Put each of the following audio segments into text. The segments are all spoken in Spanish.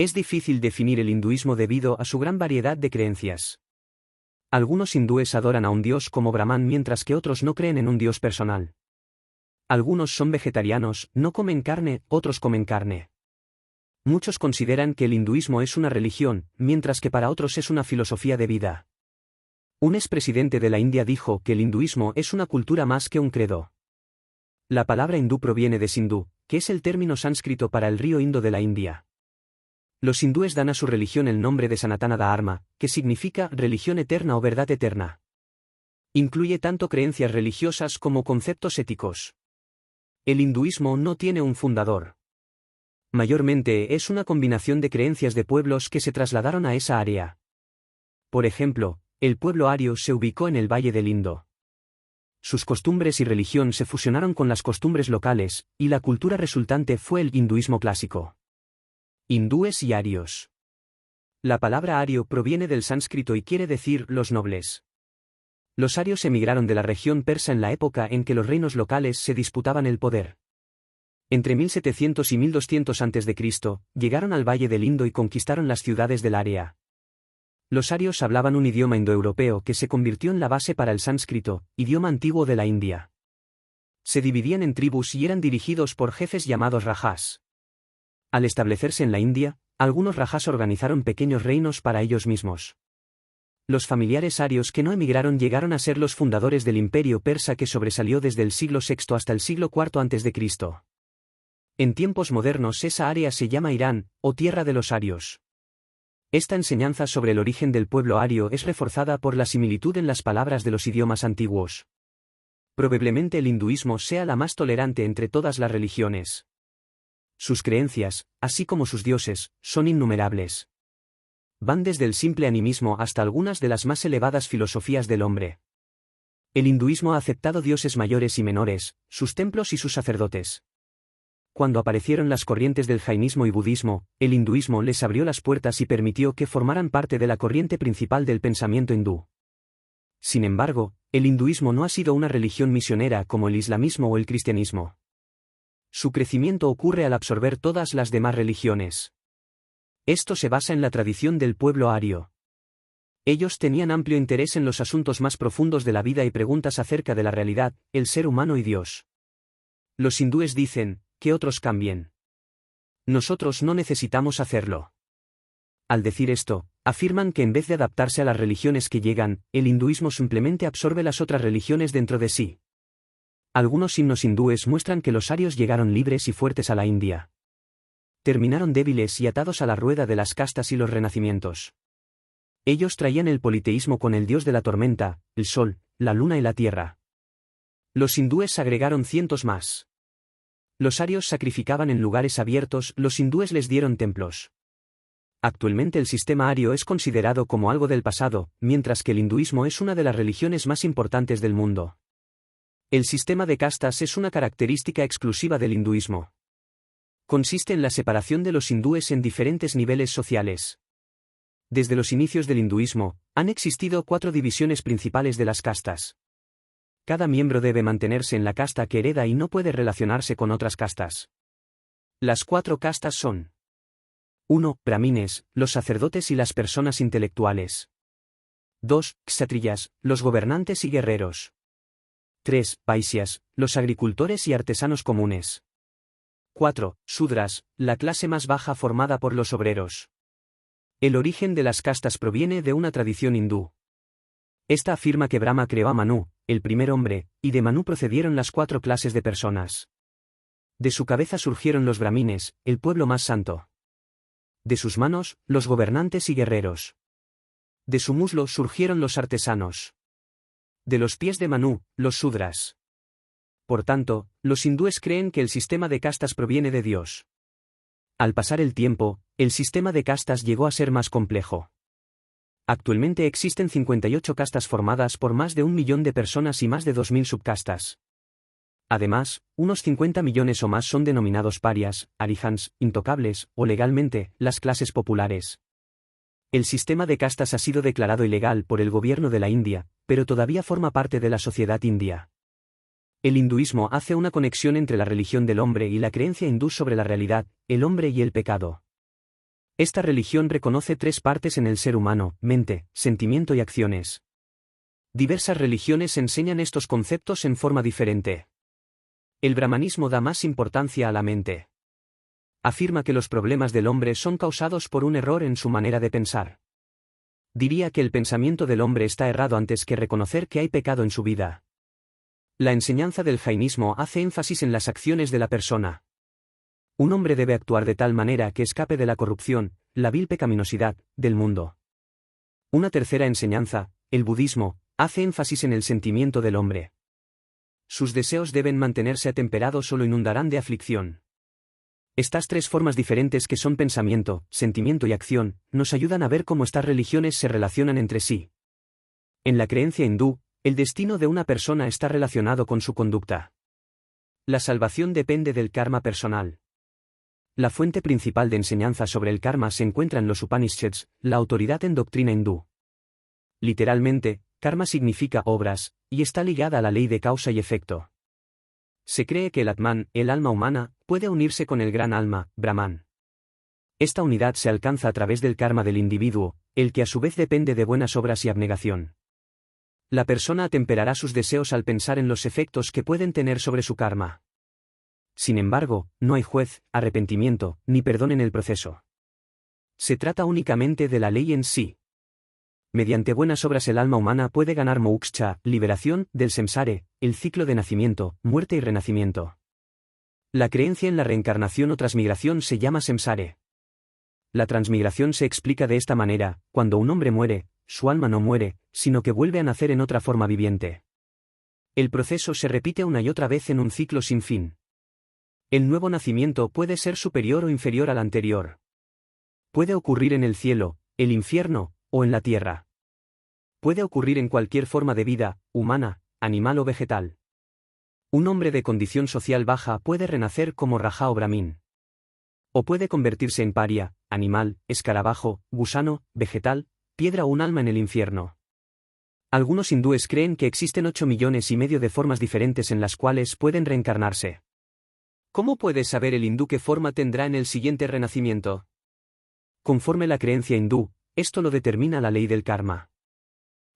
Es difícil definir el hinduismo debido a su gran variedad de creencias. Algunos hindúes adoran a un dios como Brahman mientras que otros no creen en un dios personal. Algunos son vegetarianos, no comen carne, otros comen carne. Muchos consideran que el hinduismo es una religión, mientras que para otros es una filosofía de vida. Un expresidente de la India dijo que el hinduismo es una cultura más que un credo. La palabra hindú proviene de Sindhu, que es el término sánscrito para el río Indo de la India. Los hindúes dan a su religión el nombre de Sanatana Dharma, que significa religión eterna o verdad eterna. Incluye tanto creencias religiosas como conceptos éticos. El hinduismo no tiene un fundador. Mayormente es una combinación de creencias de pueblos que se trasladaron a esa área. Por ejemplo, el pueblo ario se ubicó en el Valle del Indo. Sus costumbres y religión se fusionaron con las costumbres locales, y la cultura resultante fue el hinduismo clásico. Hindúes y arios. La palabra ario proviene del sánscrito y quiere decir los nobles. Los arios emigraron de la región persa en la época en que los reinos locales se disputaban el poder. Entre 1700 y 1200 a.C., llegaron al Valle del Indo y conquistaron las ciudades del área. Los arios hablaban un idioma indoeuropeo que se convirtió en la base para el sánscrito, idioma antiguo de la India. Se dividían en tribus y eran dirigidos por jefes llamados rajas. Al establecerse en la India, algunos rajas organizaron pequeños reinos para ellos mismos. Los familiares arios que no emigraron llegaron a ser los fundadores del imperio persa que sobresalió desde el siglo VI hasta el siglo IV a.C. En tiempos modernos esa área se llama Irán, o Tierra de los Arios. Esta enseñanza sobre el origen del pueblo ario es reforzada por la similitud en las palabras de los idiomas antiguos. Probablemente el hinduismo sea la más tolerante entre todas las religiones. Sus creencias, así como sus dioses, son innumerables. Van desde el simple animismo hasta algunas de las más elevadas filosofías del hombre. El hinduismo ha aceptado dioses mayores y menores, sus templos y sus sacerdotes. Cuando aparecieron las corrientes del jainismo y budismo, el hinduismo les abrió las puertas y permitió que formaran parte de la corriente principal del pensamiento hindú. Sin embargo, el hinduismo no ha sido una religión misionera como el islamismo o el cristianismo. Su crecimiento ocurre al absorber todas las demás religiones. Esto se basa en la tradición del pueblo ario. Ellos tenían amplio interés en los asuntos más profundos de la vida y preguntas acerca de la realidad, el ser humano y Dios. Los hindúes dicen, que otros cambien. Nosotros no necesitamos hacerlo. Al decir esto, afirman que en vez de adaptarse a las religiones que llegan, el hinduismo simplemente absorbe las otras religiones dentro de sí. Algunos himnos hindúes muestran que los arios llegaron libres y fuertes a la India. Terminaron débiles y atados a la rueda de las castas y los renacimientos. Ellos traían el politeísmo con el dios de la tormenta, el sol, la luna y la tierra. Los hindúes agregaron cientos más. Los arios sacrificaban en lugares abiertos, los hindúes les dieron templos. Actualmente el sistema ario es considerado como algo del pasado, mientras que el hinduismo es una de las religiones más importantes del mundo. El sistema de castas es una característica exclusiva del hinduismo. Consiste en la separación de los hindúes en diferentes niveles sociales. Desde los inicios del hinduismo, han existido 4 divisiones principales de las castas. Cada miembro debe mantenerse en la casta que hereda y no puede relacionarse con otras castas. Las 4 castas son: 1. Brahmines, los sacerdotes y las personas intelectuales. 2. Kshatriyas, los gobernantes y guerreros. 3. Vaisyas, los agricultores y artesanos comunes. 4. Sudras, la clase más baja formada por los obreros. El origen de las castas proviene de una tradición hindú. Esta afirma que Brahma creó a Manu, el primer hombre, y de Manu procedieron las 4 clases de personas. De su cabeza surgieron los brahmines, el pueblo más santo. De sus manos, los gobernantes y guerreros. De su muslo surgieron los artesanos. De los pies de Manu, los sudras. Por tanto, los hindúes creen que el sistema de castas proviene de Dios. Al pasar el tiempo, el sistema de castas llegó a ser más complejo. Actualmente existen 58 castas formadas por más de 1 millón de personas y más de 2000 subcastas. Además, unos 50 millones o más son denominados parias, arihants, intocables, o legalmente, las clases populares. El sistema de castas ha sido declarado ilegal por el gobierno de la India, pero todavía forma parte de la sociedad india. El hinduismo hace una conexión entre la religión del hombre y la creencia hindú sobre la realidad, el hombre y el pecado. Esta religión reconoce tres partes en el ser humano: mente, sentimiento y acciones. Diversas religiones enseñan estos conceptos en forma diferente. El brahmanismo da más importancia a la mente. Afirma que los problemas del hombre son causados por un error en su manera de pensar. Diría que el pensamiento del hombre está errado antes que reconocer que hay pecado en su vida. La enseñanza del jainismo hace énfasis en las acciones de la persona. Un hombre debe actuar de tal manera que escape de la corrupción, la vil pecaminosidad, del mundo. Una tercera enseñanza, el budismo, hace énfasis en el sentimiento del hombre. Sus deseos deben mantenerse atemperados o lo inundarán de aflicción. Estas tres formas diferentes que son pensamiento, sentimiento y acción, nos ayudan a ver cómo estas religiones se relacionan entre sí. En la creencia hindú, el destino de una persona está relacionado con su conducta. La salvación depende del karma personal. La fuente principal de enseñanza sobre el karma se encuentra en los Upanishads, la autoridad en doctrina hindú. Literalmente, karma significa obras, y está ligada a la ley de causa y efecto. Se cree que el Atman, el alma humana, puede unirse con el gran alma, Brahman. Esta unidad se alcanza a través del karma del individuo, el que a su vez depende de buenas obras y abnegación. La persona atemperará sus deseos al pensar en los efectos que pueden tener sobre su karma. Sin embargo, no hay juez, arrepentimiento, ni perdón en el proceso. Se trata únicamente de la ley en sí. Mediante buenas obras el alma humana puede ganar moksha, liberación, del samsara, el ciclo de nacimiento, muerte y renacimiento. La creencia en la reencarnación o transmigración se llama samsara. La transmigración se explica de esta manera: cuando un hombre muere, su alma no muere, sino que vuelve a nacer en otra forma viviente. El proceso se repite una y otra vez en un ciclo sin fin. El nuevo nacimiento puede ser superior o inferior al anterior. Puede ocurrir en el cielo, el infierno, o en la tierra. Puede ocurrir en cualquier forma de vida, humana, animal o vegetal. Un hombre de condición social baja puede renacer como Raja o Brahmin. O puede convertirse en paria, animal, escarabajo, gusano, vegetal, piedra o un alma en el infierno. Algunos hindúes creen que existen 8,5 millones de formas diferentes en las cuales pueden reencarnarse. ¿Cómo puede saber el hindú qué forma tendrá en el siguiente renacimiento? Conforme la creencia hindú, esto lo determina la ley del karma.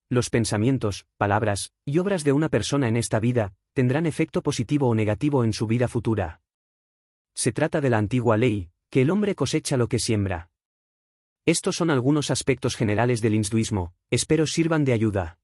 Los pensamientos, palabras y obras de una persona en esta vida tendrán efecto positivo o negativo en su vida futura. Se trata de la antigua ley, que el hombre cosecha lo que siembra. Estos son algunos aspectos generales del hinduismo, espero sirvan de ayuda.